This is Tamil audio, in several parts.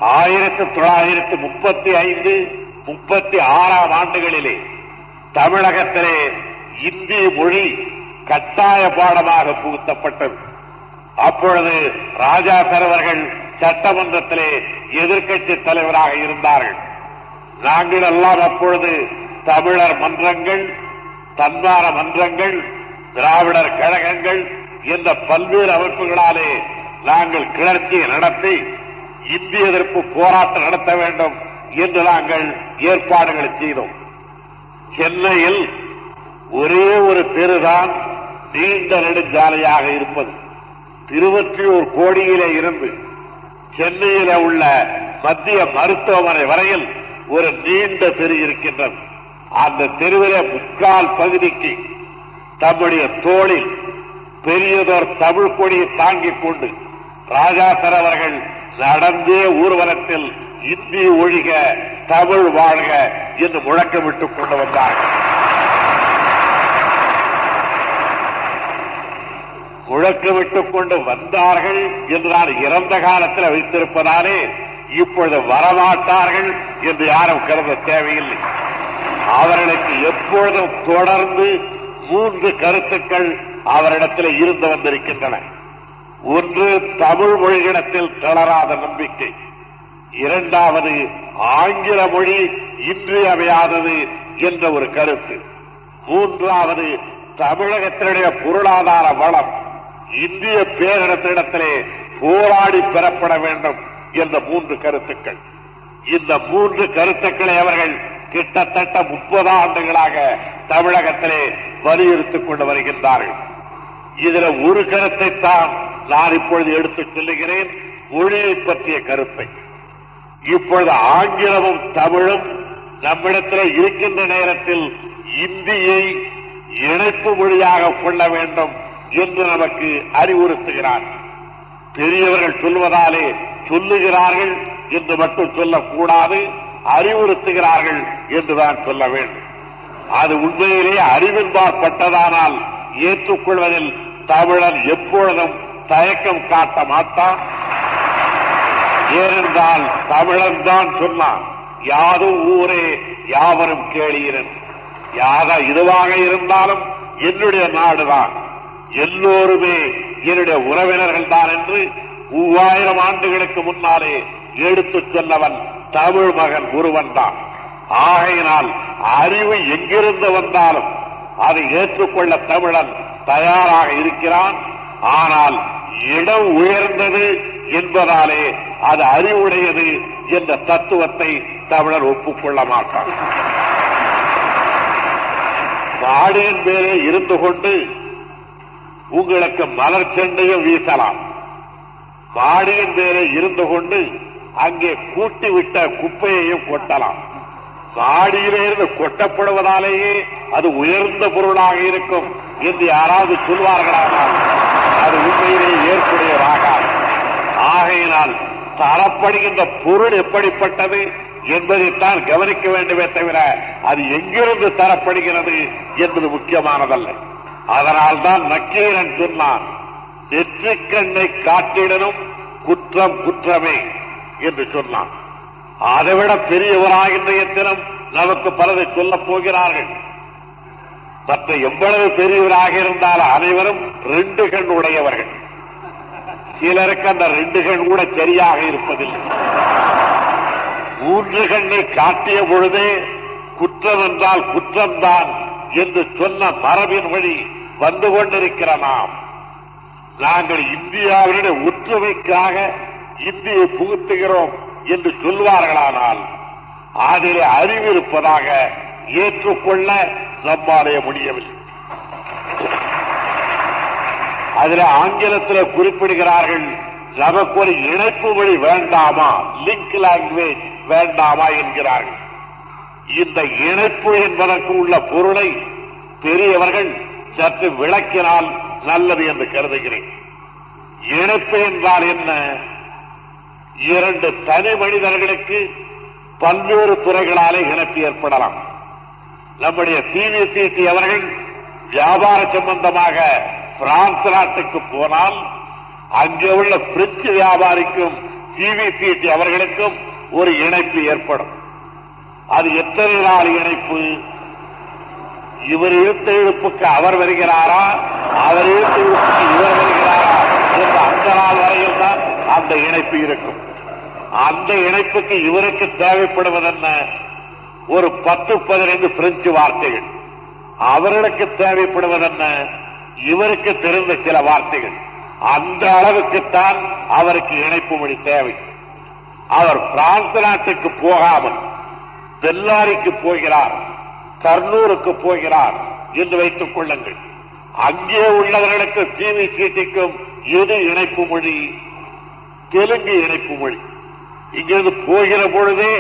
1935, 36 ஆண்டுகளிலே தமிழகத்திலே இந்தி மொழி கட்டாய பாடமாக புகுத்தப்பட்டது. அப்பொழுது ராஜா அவர்கள் சட்டமன்றத்திலே எதிர்க்கட்சி தலைவராக இருந்தார்கள். நாங்கள் எல்லாம் அப்பொழுது தமிழர் மன்றங்கள், தன்மார மன்றங்கள், திராவிடர் கழகங்கள் என்ற பல்வேறு அமைப்புகளாலே நாங்கள் கிளர்ச்சியை நடத்தி இந்திய எதிர்ப்பு போராட்டம் நடத்த வேண்டும் என்று நாங்கள் ஏற்பாடுகளை செய்தோம். சென்னையில் ஒரே ஒரு தெருதான் நீண்ட நெடுஞ்சாலையாக இருப்பது. திருவொற்றியூர் கோடியிலே இருந்து சென்னையில உள்ள மத்திய மருத்துவமனை வரையில் ஒரு நீண்ட தெரு இருக்கின்றது. அந்த தெருவிலே முக்கால் பகுதிக்கு தம்முடைய தோளில் பெரியதோர் தமிழ் கொடியை தாங்கிக் கொண்டு ராஜாசர் அவர்கள் நடந்தே ஊர்வலத்தில் இந்தி ஒழிக, தமிழ் வாழ்க என்று முழக்கமிட்டுக் கொண்டு வந்தார்கள். முழக்கமிட்டுக் கொண்டு வந்தார்கள் என்று நான் இறந்த காலத்தில் வைத்திருப்பதாலே இப்பொழுது வரமாட்டார்கள் என்று யாரும் கருத தேவையில்லை. அவர்களுக்கு எப்பொழுதும் தொடர்ந்து 3 கருத்துக்கள் அவரிடத்தில் இருந்து வந்திருக்கின்றன. ஒன்று, தமிழ் மொழியிடத்தில் தளராத நம்பிக்கை. இரண்டாவது, ஆங்கில மொழி இன்றியமையாதது என்ற ஒரு கருத்து. மூன்றாவது, தமிழகத்தினுடைய பொருளாதார வளம் இந்திய பேரிடத்திலே போராடி பெறப்பட வேண்டும் என்ற 3 கருத்துக்கள். இந்த 3 கருத்துக்களை அவர்கள் கிட்டத்தட்ட 30 ஆண்டுகளாக தமிழகத்திலே வலியுறுத்திக் கொண்டு வருகின்றார்கள். இதுல ஒரு கருத்தை தான் நான் இப்பொழுது எடுத்துச் சொல்லுகிறேன், மொழியை பற்றிய கருத்தை. இப்பொழுது ஆங்கிலமும் தமிழும் நம்மிடத்தில் இருக்கின்ற நேரத்தில் இந்தியை இணைப்பு மொழியாக கொள்ள வேண்டும் என்று நமக்கு அறிவுறுத்துகிறார். பெரியவர்கள் சொல்வதாலே சொல்லுகிறார்கள் என்று மட்டும் சொல்லக்கூடாது, அறிவுறுத்துகிறார்கள் என்றுதான் சொல்ல வேண்டும். அது உண்மையிலே அறிவின்பாற்பட்டதானால் ஏற்றுக்கொள்வதில் தமிழன் எப்பொழுதும் தயக்கம் காட்ட மாட்டான். ஏனென்றால் தமிழன் தான் சொன்னான், யாதும் ஊரே யாவரும் கேளீரன். இதுவாக இருந்தாலும் என்னுடைய நாடுதான், எல்லோருமே என்னுடைய உறவினர்கள் தான் என்று 3000 ஆண்டுகளுக்கு முன்னாலே எடுத்துச் சொன்னவன் தமிழ் மகன் ஒருவன் தான். ஆகையினால் அறிவு எங்கிருந்து வந்தாலும் அதை ஏற்றுக்கொள்ள தமிழன் தயாராக இருக்கிறான். ஆனால் இடம் உயர்ந்தது என்பதாலே அது அறிவுடையது என்ற தத்துவத்தை தமிழர் ஒப்புக்கொள்ள மாட்டான். மாடியின் மேலே இருந்து கொண்டு உங்களுக்கு மலர் செண்டையும் வீசலாம். மாடியின் மேலே இருந்து கொண்டு அங்கே கூட்டிவிட்ட குப்பையையும் கொட்டலாம். மாடியிலிருந்து கொட்டப்படுவதாலேயே அது உயர்ந்த பொருளாக இருக்கும் என்று யாராவது சொல்வார்களானால் அது உண்மையிலேயே ஏற்புடையதாகாது. ஆகையினால் தரப்படுகின்ற பொருள் எப்படிப்பட்டது என்பதைத்தான் கவனிக்க வேண்டுமே தவிர அது எங்கிருந்து தரப்படுகிறது என்பது முக்கியமானதல்ல. அதனால்தான் நக்கீரன் சொன்னான், நெற்றிக்கண்ணை காட்டிடனும் குற்றம் குற்றமே என்று சொன்னான். அதைவிட பெரியவராக இன்றைய தினம் நமக்கு பலரை சொல்லப் போகிறார்கள். மற்ற எவ்வளவு பெரியவராக இருந்தாலும் அனைவரும் 2 கண் உடையவர்கள். சிலருக்கு அந்த 2 கண் கூட சரியாக இருப்பதில்லை. 3 கண்ணை காட்டிய பொழுதே குற்றம் என்றால் குற்றம்தான் என்று சொன்ன மரபின் வழி வந்து கொண்டிருக்கிற நாங்கள் இந்தியாவினுடைய ஒற்றுமைக்காக இந்தியை புகுத்துகிறோம் என்று சொல்வார்களானால் அதிலே அறிவு இருப்பதாக ஏற்றுக்கொள்ள நம்மாலே முடியவில்லை. அதில் ஆங்கிலத்தில் குறிப்பிடுகிறார்கள், நமக்கு ஒரு இணைப்பு மொழி வேண்டாமா, லிங்க் லாங்குவேஜ் வேண்டாமா என்கிறார்கள். இந்த இணைப்பு என்பதற்கு உள்ள பொருளை பெரியவர்கள் சற்று விளக்கினால் நல்லது என்று கருதுகிறேன். இணைப்பு என்றால் என்ன? 2 தனி மனிதர்களுக்கு பல்வேறு துறைகளாலே இணைப்பு ஏற்படலாம். நம்முடைய CVCT அவர்கள் வியாபார சம்பந்தமாக பிரான்ஸ் நாட்டுக்கு போனால் அங்கே உள்ள பிரெஞ்சு வியாபாரிக்கும் டிவி அவர்களுக்கும் ஒரு இணைப்பு ஏற்படும். அது எத்தனை நாள் இணைப்பு? இவர் இழுத்த இழுப்புக்கு அவர் வருகிறாரா, அவர் இழுத்த இழுப்புக்கு இவர் வருகிறாரா என்ற அந்த நாள் வரையில் தான் அந்த இணைப்பு இருக்கும். அந்த இணைப்புக்கு இவருக்கு தேவைப்படுவதென்ன? ஒரு 10-15 பிரெஞ்சு வார்த்தைகள். அவர்களுக்கு தேவைப்படுவதென்ன? இவருக்கு தெரிந்த சில வார்த்தைகள். அந்த அளவுக்குத்தான் அவருக்கு இணைப்பு மொழி தேவை. அவர் பிரான்ஸ் நாட்டுக்கு போகாமல் பெல்லாரிக்கு போகிறார், கர்னூருக்கு போகிறார் என்று வைத்துக் கொள்ளுங்கள். அங்கே உள்ளவர்களுக்கு டிவி சீட்டிக்கும் எது இணைப்பு மொழி? தெலுங்கு இணைப்பு மொழி. இங்கிருந்து போகிற பொழுதே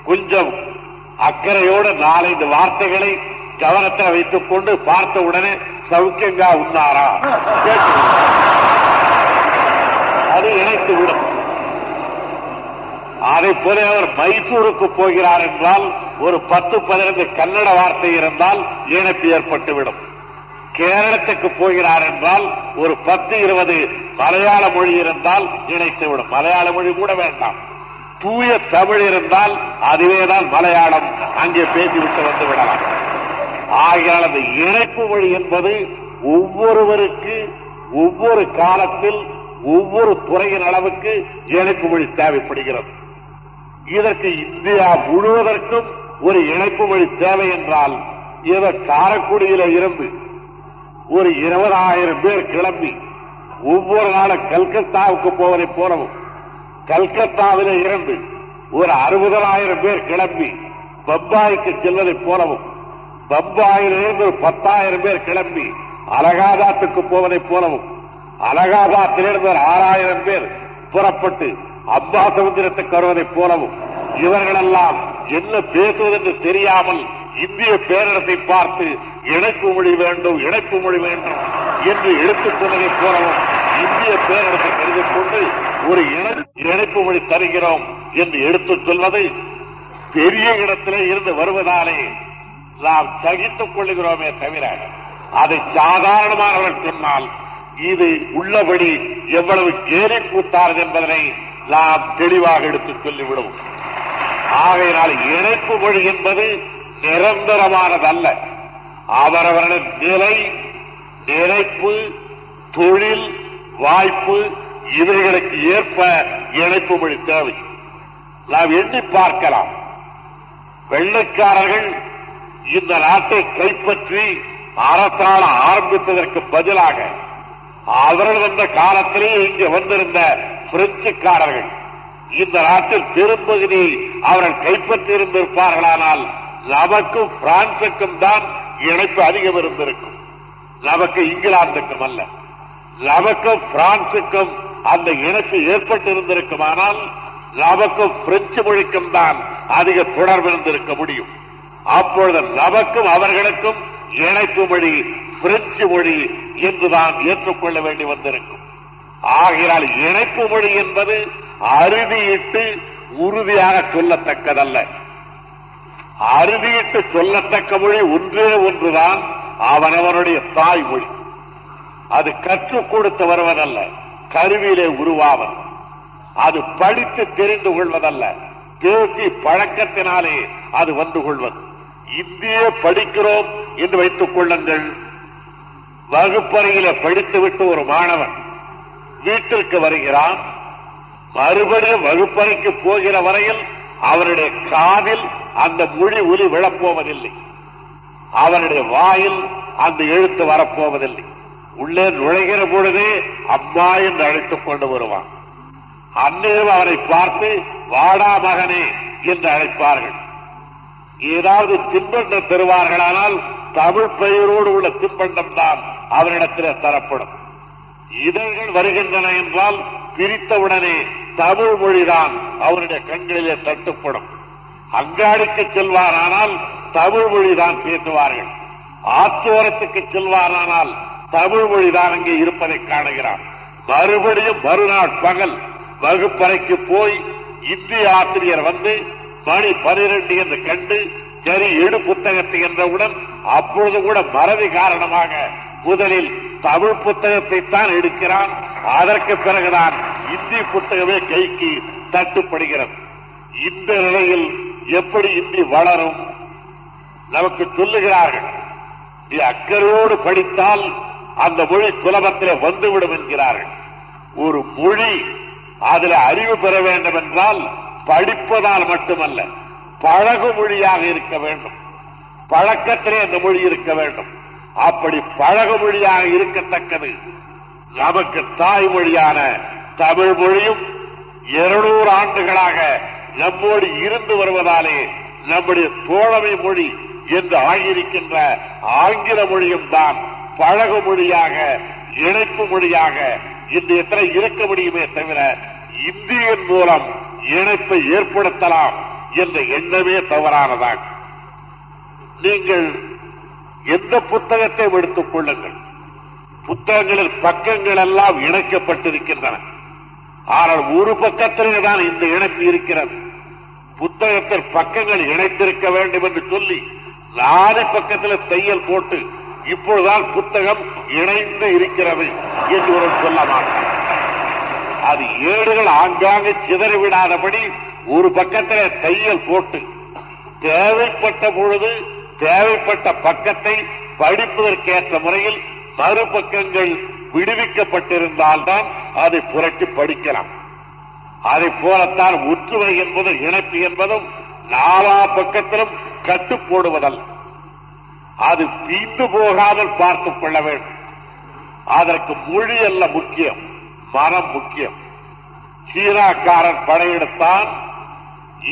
கொஞ்சம் அக்கறையோடு 4-5 வார்த்தைகளை கவனத்தை வைத்துக் கொண்டு பார்த்த உடனே சௌக்கியங்கா உண்ணாரா அது இணைத்துவிடும். அதை போல அவர் மைசூருக்கு போகிறார் என்றால் ஒரு 10-15 கன்னட வார்த்தை இருந்தால் இணைப்பு ஏற்பட்டுவிடும். கேரளத்துக்கு போகிறார் என்றால் ஒரு 10-20 மலையாள மொழி இருந்தால் இணைத்துவிடும். மலையாள மொழி கூட வேண்டாம், தூய தமிழ் இருந்தால் அதுவேதான் மலையாளம், அங்கே பேசிவிட்டு வந்து விடலாம். ஆகையால் அந்த இணைப்பு மொழி என்பது ஒவ்வொருவருக்கு ஒவ்வொரு காலத்தில் ஒவ்வொரு துறையின் அளவுக்கு இணைப்பு மொழி தேவைப்படுகிறது. இதற்கு இந்தியா முழுவதற்கும் ஒரு இணைப்பு மொழி தேவை என்றால் இவர் காரைக்குடியில இருந்து ஒரு 20,000 பேர் கிளம்பி ஒவ்வொரு நாளும் கல்கத்தாவுக்கு போவதை போலவும், கல்கத்தாவில இருந்து ஒரு 60,000 பேர் கிளம்பி பம்பாய்க்கு செல்வதைப் போலவும், பம்பாயிலிருந்து ஒரு 10,000 பேர் கிளம்பி அலகாபாத்துக்கு போவதைப் போலவும், அலகாபாத்திலிருந்து ஒரு 6,000 பேர் புறப்பட்டு அம்பா சமுத்திரத்துக்கு வருவதைப் போலவும், இவர்களெல்லாம் என்ன பேசுவதென்று தெரியாமல் இந்திய பேரரசை பார்த்து இணைப்பு மொழி வேண்டும், இணைப்பு மொழி வேண்டும் என்று எடுத்துக் கொண்டதைப் போலவும் இந்திய பேரரசை கருதிக் கொண்டு ஒரு இணைப்பு மொழி தருகிறோம் என்று எடுத்துச் சொல்வது பெரிய இடத்திலே இருந்து வருவதாலே நாம் சகித்துக் கொள்ளுகிறோமே தவிர, அதை சாதாரணமானவர்கள் சொன்னால் இது உள்ளபடி எவ்வளவு கேலி கூத்தார்கள் என்பதனை நாம் தெளிவாக எடுத்துச் சொல்லிவிடுவோம். ஆகையினால் இணைப்பு மொழி என்பது நிரந்தரமானதல்ல. அவரவருடைய நிலை, நினைப்பு, தொழில் வாய்ப்பு இவைகளுக்கு ஏற்ப இணைப்பு மொழி தேவை. நாம் எண்ணி பார்க்கலாம். வெள்ளைக்காரர்கள் இந்த நாட்டை கைப்பற்றி அரசாள ஆரம்பித்ததற்கு பதிலாக அவர்கள் வந்த காலத்திலே இங்கு வந்திருந்த பிரெஞ்சுக்காரர்கள் இந்த நாட்டில் பெரும்பகுதி அவர்கள் கைப்பற்றி இருந்திருப்பார்களானால் நமக்கும் பிரான்சுக்கும் தான் இணைப்பு அதிகம் இருந்திருக்கும். நமக்கு இங்கிலாந்துக்கும் அல்ல, நமக்கும் பிரான்சுக்கும் அந்த இணைப்பு ஏற்பட்டு இருந்திருக்குமானால் நமக்கும் பிரெஞ்சு மொழிக்கும் தான் அதிக தொடர்பு இருந்திருக்க முடியும். அப்பொழுது நமக்கும் அவர்களுக்கும் இணைப்பு மொழி பிரெஞ்சு மொழி என்றுதான் ஏற்றுக்கொள்ள வேண்டி வந்திருக்கும். ஆகையால் இணைப்பு மொழி என்பது அறுதியிட்டு உறுதியாக சொல்லத்தக்கதல்ல. அறுதியிட்டு சொல்லத்தக்க மொழி ஒன்றே ஒன்றுதான், அவனவனுடைய தாய்மொழி. அது கற்றுக் கொடுத்து வருவதல்ல, கருவியிலே உருவாவது. அது படித்து தெரிந்து கொள்வதல்ல, பேசி பழக்கத்தினாலே அது வந்து கொள்வது. இந்திய படிக்கிறோம் என்று வைத்துக் கொள்ளுங்கள். வகுப்பறையில படித்துவிட்டு ஒரு மாணவன் வீட்டிற்கு வருகிறான். மறுபடியும் வகுப்பறைக்கு போகிற வரையில் அவருடைய காதில் அந்த மொழி ஒலி விழப்போவதில்லை, அவருடைய வாயில் அந்த எழுத்து வரப்போவதில்லை. உள்ளே நுழைகிற பொழுதே அம்மா என்று அழைத்துக் கொண்டு வருவான். அன்னையும் அவரை பார்த்து வாடா மகனே என்று அழைப்பார்கள். ஏதாவது தின்பண்டம் தருவார்களானால் தமிழ் பெயரோடு உள்ள தின்பண்டம் தான் அவரிடத்தில் தரப்படும். இதழ்கள் வருகின்றன என்றால் பிரித்தவுடனே தமிழ் மொழிதான் அவருடைய கண்களிலே தட்டுப்படும். அங்காடிக்கு செல்வாரானால் தமிழ் மொழிதான் பேசுவார்கள். ஆத்தோரத்துக்கு செல்வாரானால் தமிழ் மொழிதான் அங்கே இருப்பதை காணுகிறார். மறுபடியும் மறுநாள் பகல் வகுப்பறைக்கு போய் இந்திய ஆசிரியர் வந்து மணி 12 என்று கண்டு சரி எடு புத்தகத்தை என்றவுடன் அப்பொழுது கூட மறதி காரணமாக முதலில் தமிழ் புத்தகத்தை தான் எடுக்கிறான். அதற்கு பிறகுதான் இந்தி புத்தகமே கைக்கு தட்டுப்படுகிறது. இந்த நிலையில் எப்படி இந்தி வளரும்? நமக்கு சொல்லுகிறார்கள், நீ அக்கறையோடு படித்தால் அந்த மொழி சுலபத்திலே வந்துவிடும் என்கிறார்கள். ஒரு மொழி அதில் அறிவு பெற வேண்டும் என்றால் படிப்பதால் மட்டுமல்ல, பழகு மொழியாக இருக்க வேண்டும். பழக்கத்திலே அந்த மொழி இருக்க வேண்டும். அப்படி பழகு மொழியாக இருக்கத்தக்கது நமக்கு தாய்மொழியான தமிழ் மொழியும் 200 ஆண்டுகளாக நம்மோடு இருந்து வருவதாலே நம்முடைய தோழமை மொழி என்று ஆகியிருக்கின்ற ஆங்கில மொழியும் தான் பழகு மொழியாக, இணைப்பு மொழியாக இந்த எத்தனை இருக்க முடியுமே தவிர இந்தியின் மூலம் இணைப்பை ஏற்படுத்தலாம் என்ற எண்ணமே தவறானதாக. நீங்கள் எந்த புத்தகத்தை எடுத்துக் கொள்ளுங்கள், புத்தகங்களில் பக்கங்கள் எல்லாம் இணைக்கப்பட்டிருக்கின்றன. ஆனால் ஒரு பக்கத்திலே தான் இந்த இணைப்பு இருக்கிறது. புத்தகத்தில் பக்கங்கள் இணைத்திருக்க வேண்டும் என்று சொல்லி 4 பக்கத்தில் தையல் போட்டு இப்பொழுதுதான் புத்தகம் இணைந்து இருக்கிறது என்று ஒரு சொல்ல மாட்டார். அது ஏடுகள் ஆங்காங்கு சிதறிவிடாதபடி ஒரு பக்கத்தில் தையல் போட்டு தேவைப்பட்ட பொழுது தேவைப்பட்ட பக்கத்தை படிப்பதற்கேற்ற முறையில் மறுபக்கங்கள் விடுவிக்கப்பட்டிருந்தால்தான் அதை புரட்டி படிக்கலாம். அதை போலத்தான் ஒற்றுமை என்பதும் இணைப்பு என்பதும் 4 பக்கத்திலும் கட்டு போடுவதல்ல. அது பீந்து போகாமல் பார்த்துக் கொள்ள வேண்டும். அதற்கு மொழி அல்ல முக்கியம், மனம் முக்கியம். சீனாக்காரன் படையெடுத்தான்,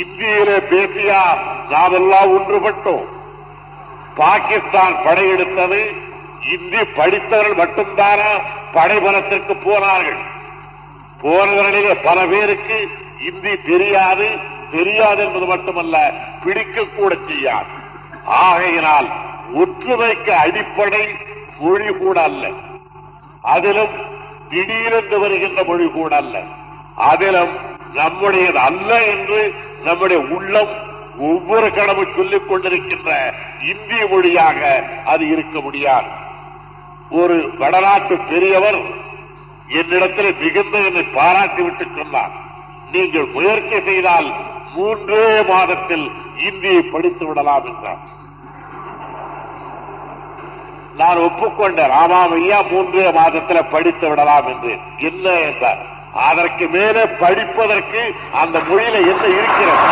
இந்தியிலே பேசியா நாமெல்லாம் ஒன்றுபட்டோம். பாகிஸ்தான் படையெடுத்தது, இந்தி படித்தவர்கள் மட்டும்தான படைபலத்திற்கு போனார்கள். போனவர்களிலே பல பேருக்கு இந்தி தெரியாது என்பது மட்டுமல்ல, பிடிக்கக்கூட செய்யாது. ஆகையினால் ஒற்றுமைக்கு அடிப்படை மொழி கூட அல்ல, அதிலும் திடீரென்று வருகின்ற மொழி கூட அல்ல, அதிலும் நம்முடையது அல்ல என்று நம்முடைய உள்ளம் ஒவ்வொரு கடவுள் சொல்லிக் கொண்டிருக்கின்ற இந்திய மொழியாக அது இருக்க முடியாது. ஒரு வடநாட்டு பெரியவர் என்னிடத்தில் மிகுந்த என்னை பாராட்டிவிட்டு சொன்னார், நீங்கள் முயற்சி செய்தால் 3 மாதத்தில் இந்தியை படித்து விடலாம் என்றார். நான் ஒப்புக்கொண்டேன், ராமாமையா 3 மாதத்தில் படித்து விடலாம் என்று. என்ன என்றார், அதற்கு மேலே படிப்பதற்கு அந்த மொழியில என்ன இருக்கிறது?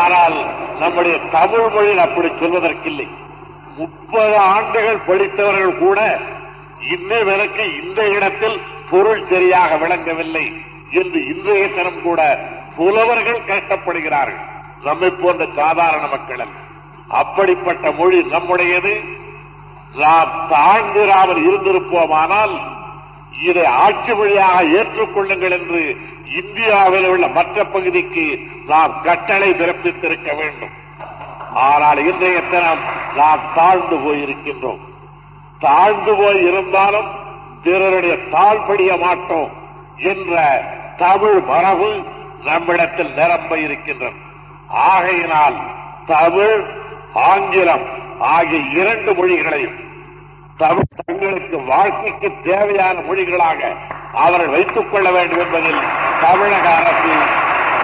ஆனால் நம்முடைய தமிழ் மொழியில் அப்படி சொல்வதற்கில்லை. 30 ஆண்டுகள் படித்தவர்கள் கூட இன்னும் எனக்கு இந்த இடத்தில் பொருள் சரியாக விளங்கவில்லை என்று இன்றைய தினம் கூட புலவர்கள் கஷ்டப்படுகிறார்கள், நம்மை போன்ற சாதாரண மக்கள். அப்படிப்பட்ட மொழி நம்முடையது. நாம் தாழ்ந்திராமல் இருந்திருப்போமானால் இதை ஆட்சி மொழியாக ஏற்றுக்கொள்ளுங்கள் என்று இந்தியாவில் உள்ள மற்ற பகுதிக்கு நாம் கட்டளை பிறப்பித்திருக்க வேண்டும். ஆனால் இன்றைய தினம் நாம் தாழ்ந்து போயிருக்கின்றோம். தாழ்ந்து போய் இருந்தாலும் பிறருடைய தாழ்படிய மாட்டோம் என்ற தமிழ் மரபு நம்மிடத்தில் நிரம்ப இருக்கின்றது. ஆகையினால் தமிழ், ஆங்கிலம் ஆகிய 2 மொழிகளையும் தமிழ் தங்களுக்கு வாழ்க்கைக்கு தேவையான மொழிகளாக அவர்கள் வைத்துக் கொள்ள வேண்டும் என்பதில் தமிழக அரசு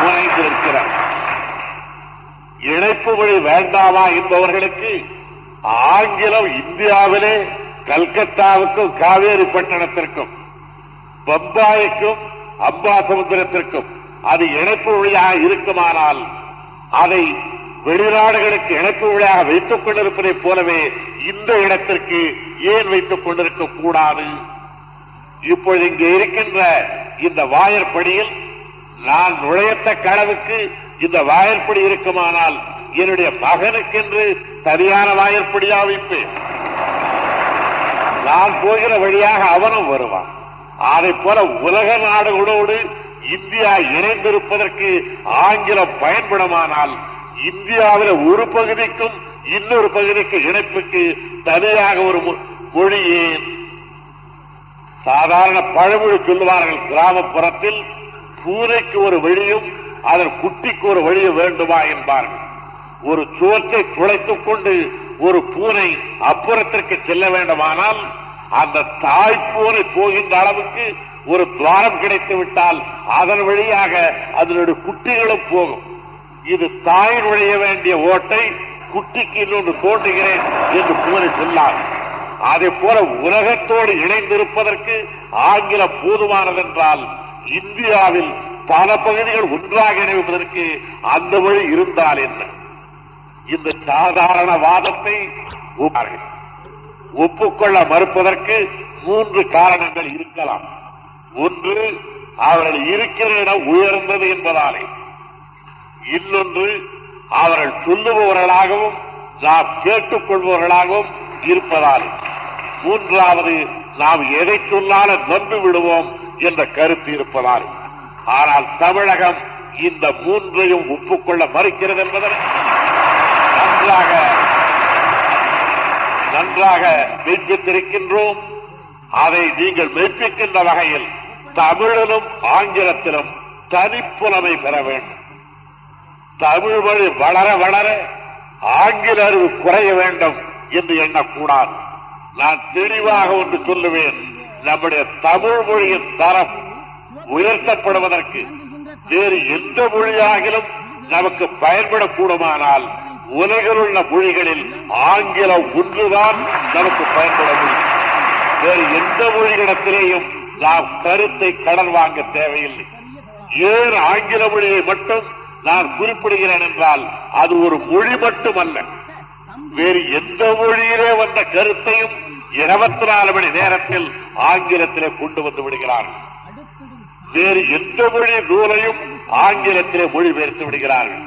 முனைந்திருக்கிறார். இணைப்பு மொழி வேண்டாமா என்பவர்களுக்கு ஆங்கிலம் இந்தியாவிலே கல்கத்தாவுக்கும் காவேரி பட்டணத்திற்கும் பம்பாய்க்கும் அம்பாசமுத்திரத்திற்கும் அது இணைப்பு மொழியாக இருக்குமானால் அதை வெளிநாடுகளுக்கு இணைப்பு மொழியாக வைத்துக் கொண்டிருப்பதைப் போலவே இந்த இடத்திற்கு ஏன் வைத்துக் கொண்டிருக்க கூடாது? இப்பொழுது இங்கே இருக்கின்ற இந்த வாயற்படியில் நான் நுழையத்தக்க அளவுக்கு இந்த வாயற்படி இருக்குமானால் என்னுடைய மகனுக்கென்று சரியான வாயற்படியா வைப்பேன். நான் போகிற வழியாக அவனும் வருவான். அதை போல உலக நாடுகளோடு இந்தியா இணைந்திருப்பதற்கு ஆங்கிலம் பயன்படுமானால் இந்தியாவில் ஒரு பகுதிக்கும் இன்னொரு பகுதிக்கு இணைப்புக்கு தனியாக ஒரு மொழியே. சாதாரண பழமொழி சொல்லுவார்கள், கிராமப்புறத்தில் பூனைக்கு ஒரு வழியும் அதன் குட்டிக்கு ஒரு வழியும் வேண்டுமா என்பார்கள். ஒரு சுவற்றை துளைத்துக் கொண்டு ஒரு பூனை அப்புறத்திற்கு செல்ல வேண்டுமானால் அந்த தாய்ப்பூனை போகின்ற அளவுக்கு ஒரு துவாரம் கிடைத்து விட்டால் அதன் வழியாக அதனுடைய குட்டிகளும் போகும். இது தாய் நுழைய வேண்டிய ஓட்டை குட்டிக்கு இன்னொன்று தோன்றுகிறேன் என்று பூனை சொல்லார். அதே போல உலகத்தோடு இணைந்திருப்பதற்கு ஆங்கிலம் போதுமானதென்றால் இந்தியாவில் பல பகுதிகள் ஒன்றாக இணைவதற்கு அந்த வழி இருந்தால் என்ன? இந்த சாதாரண வாதத்தை ஒப்புக்கொள்ள மறுப்பதற்கு 3 காரணங்கள் இருக்கலாம். ஒன்று, அவர்கள் இருக்கிற இடம் உயர்ந்தது என்பதாலே. இன்னொன்று, அவர்கள் சொல்லுபவர்களாகவும் நாம் கேட்டுக்கொள்பவர்களாகவும் இருப்பதாலே. மூன்றாவது, நாம் எதை சொன்னாலும் நம்பி விடுவோம் என்ற கருத்து இருப்பதாலே. ஆனால் தமிழகம் இந்த 3ஐயும் ஒப்புக்கொள்ள மறுக்கிறது என்பதை நன்றாக மெய்ப்பித்திருக்கின்றோம். அதை நீங்கள் மெய்ப்பிக்கின்ற வகையில் தமிழிலும் ஆங்கிலத்திலும் தனிப்புலமை பெற வேண்டும். தமிழ் மொழி வளர வளர ஆங்கில அறிவு குறைய வேண்டும் என்று எண்ணக்கூடாது. நான் தெளிவாக ஒன்று சொல்லுவேன், நம்முடைய தமிழ் மொழியின் தரம் உயர்த்தப்படுவதற்கு வேறு எந்த மொழியாகிலும் நமக்கு பயன்படக்கூடுமானால் உலகில் உள்ள மொழிகளில் ஆங்கிலம் ஒன்றுதான் நமக்கு பயன்பட முடியும். வேறு எந்த மொழியிடத்திலேயும் நாம் கருத்தை கடன் வாங்க தேவையில்லை. ஏன் ஆங்கில மொழியை மட்டும் நான் குறிப்பிடுகிறேன் என்றால் அது ஒரு மொழி மட்டுமல்ல. வேறு எந்த மொழியிலே வந்த கருத்தையும் 24 மணி நேரத்தில் ஆங்கிலத்திலே கொண்டு வந்து விடுகிறார்கள். வேறு எந்த மொழி நூலையும் ஆங்கிலத்திலே மொழிபெயர்த்து விடுகிறார்கள்.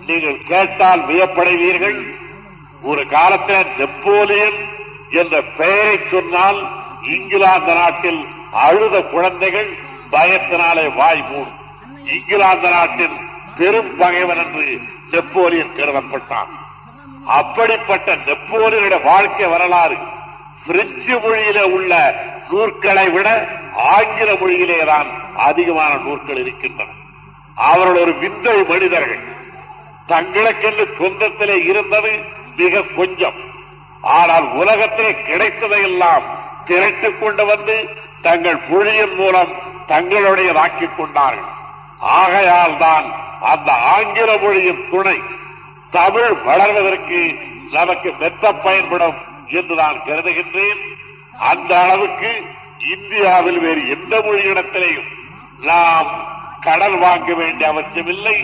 நீங்கள் கேட்டால் வியப்படைவீர்கள். ஒரு காலத்தில் நெப்போலியன் என்ற பெயரை சொன்னால் இங்கிலாந்து நாட்டில் அழுத குழந்தைகள் பயத்தினாலே வாய் மூடும். இங்கிலாந்து நாட்டின் பெரும் பகைவன் என்று நெப்போலியன் கருதப்பட்டான். அப்படிப்பட்ட நெப்போலியனுடைய வாழ்க்கை வரலாறு பிரெஞ்சு மொழியிலே உள்ள நூற்களை விட ஆங்கில மொழியிலேதான் அதிகமான நூற்கள் இருக்கின்றன. அவர்கள் ஒரு விந்தை மனிதர்கள். தங்களுக்கென்று சொந்தத்திலே இருந்தது மிக கொஞ்சம். ஆனால் உலகத்திலே கிடைத்ததையெல்லாம் திரட்டிக் கொண்டு வந்து தங்கள் மொழியின் மூலம் தங்களுடையதாக்கிக் கொண்டார்கள். ஆகையால் தான் அந்த ஆங்கில மொழியின் துணை தமிழ் வளர்வதற்கு நமக்கு மெத்த பயன்படும் என்று நான் கருதுகின்றேன். அந்த அளவுக்கு இந்தியாவில் வேறு எந்த மொழியிடத்திலேயும் நாம் கடன் வாங்க வேண்டிய அவசியமில்லை.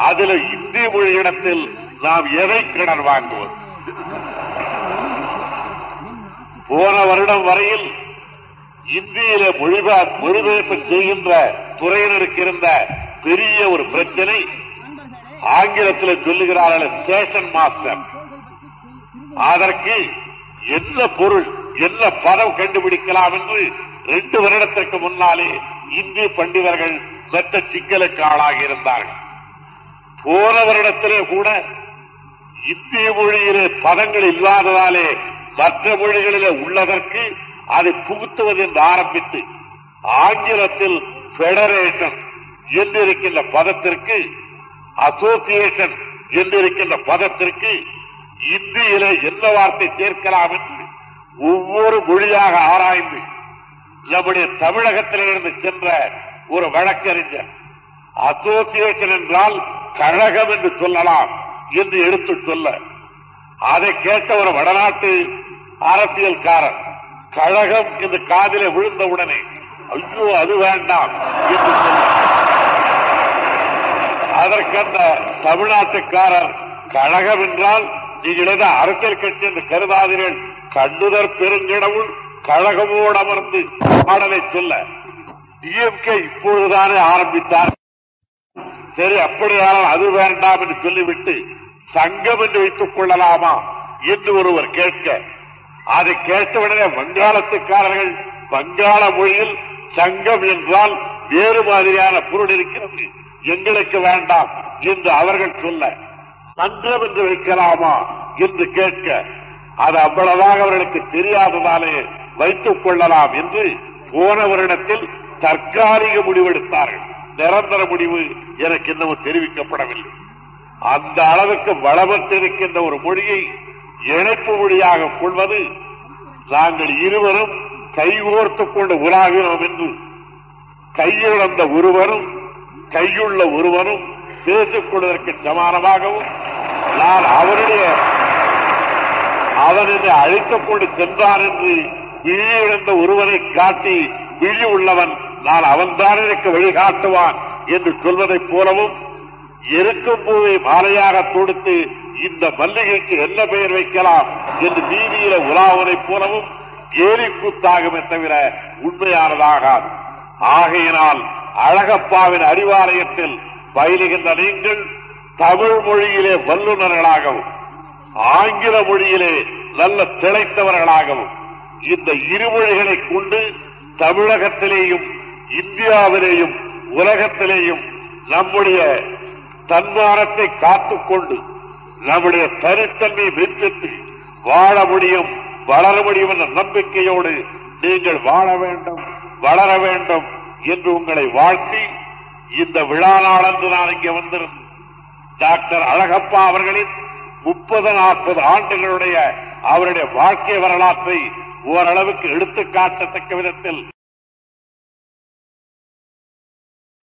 அதில் இந்திய மொழியிடத்தில் நாம் எதை கடன் வாங்குவது? போன வருடம் வரையில் இந்தியில மொழிபெயர்ப்பு செய்கின்ற துறையினருக்கு இருந்த பெரிய ஒரு பிரச்சனை, ஆங்கிலத்தில் சொல்லுகிறார்கள் ஸ்டேஷன் மாஸ்டர். அதற்கு என்ன பொருள், என்ன பதம் கண்டுபிடிக்கலாம் என்று 2 வருடத்திற்கு முன்னாலே இந்திய பண்டிதர்கள் மெத்த சிக்கலுக்கு ஆளாகி இருந்தார்கள். போன வருடத்திலே கூட இந்திய மொழியிலே பதங்கள் இல்லாததாலே மற்ற மொழிகளிலே உள்ளதற்கு அதை புகுத்துவது என்று ஆரம்பித்து ஆங்கிலத்தில் பெடரேஷன் என்றிருக்கின்ற பதத்திற்கு, அசோசியேஷன் என்றிருக்கின்ற பதத்திற்கு இந்தியிலே என்ன வார்த்தை சேர்க்கலாம் என்று ஒவ்வொரு மொழியாக ஆராய்ந்து நம்முடைய தமிழகத்திலிருந்து சென்ற ஒரு வழக்கறிஞர் அசோசியேஷன் என்றால் கழகம் என்று சொல்லலாம் என்று எடுத்துச் சொல்ல, அதை கேட்ட ஒரு வடநாட்டு அரசியல்காரர் கழகம் என்று காதிலே விழுந்தவுடனே ஐயோ அது வேண்டாம் என்று சொல்ல, அதற்கந்த தமிழ்நாட்டுக்காரர் கழகம் என்றால் நீங்கள் ஏதோ அரசியல் கட்சி என்று கருதாதீர்கள், கண்ணுதற் பெருங்கிடவுள் கழகமோடு அமர்ந்து பாடலை சொல்ல டிஎம்கே இப்பொழுதுதானே ஆரம்பித்தார். சரி, அப்படியானால் அது வேண்டாம் என்று சொல்லிவிட்டு சங்கம் என்று வைத்துக் கொள்ளலாமா என்று ஒருவர் கேட்க, அதை கேட்டவுடனே வங்காளத்துக்காரர்கள் வங்காள மொழியில் சங்கம் என்றால் வேறு மாதிரியான பொருள் இருக்கிறது, எங்களுக்கு வேண்டாம் என்று அவர்கள் சொல்ல, மன்றம் என்று வைக்கலாமா என்று கேட்க, அது அவ்வளவாக அவர்களுக்கு தெரியாததாலே வைத்துக் கொள்ளலாம் என்று போன வருடத்தில் தற்காலிக முடிவெடுத்தார்கள். நிரந்தர முடிவு எனக்கு இன்னமும் தெரிவிக்கப்படவில்லை. அந்த அளவுக்கு வளமற்றிருக்கின்ற ஒரு மொழியை இணைப்பு மொழியாக கொள்வது நாங்கள் இருவரும் கைகோர்த்துக் கொண்டு உலாவினோம் என்று கையிழந்த ஒருவரும் கையுள்ள ஒருவரும் பேசிக் கொள்வதற்கு சமானமாகவும் நான் அவன் என்னை அழைத்துக் கொண்டு சென்றான் என்று விழியிழந்த ஒருவனை காட்டி விழி உள்ளவன் நான் அவன்தான் எனக்கு வழிகாட்டுவான் என்று சொல்வதைப் போலவும் எருக்கும் பூவை மாலையாக தொடுத்து இந்த மல்லிகைக்கு என்ன பெயர் வைக்கலாம் என்று வீதியில உலாவதைப் போலவும் ஏரி கூத்தாகுமே தவிர உண்மையானதாகாது. ஆகையினால் அழகப்பாவின் அறிவாலயத்தில் பயிலுகின்ற நீங்கள் தமிழ் மொழியிலே வல்லுநர்களாகவும் ஆங்கில மொழியிலே நல்ல திளைத்தவர்களாகவும் இந்த இருமொழிகளை கொண்டு தமிழகத்திலேயும் இந்தியாவிலேயும் உலகத்திலேயும் நம்முடைய தன்மானத்தை காத்துக்கொண்டு நம்முடைய தனித்தன்மை வெற்றித்து வாழ முடியும், வளர முடியும் என்ற நம்பிக்கையோடு நீங்கள் வாழ வேண்டும், வளர வேண்டும் என்று உங்களை வாழ்த்தி இந்த விழா நாளன்று நான் இங்கே வந்திருந்தேன். டாக்டர் அழகப்பா அவர்களின் 30-40 ஆண்டுகளுடைய அவருடைய வாழ்க்கை வரலாற்றை ஓரளவுக்கு எடுத்துக்காட்டத்தக்க விதத்தில்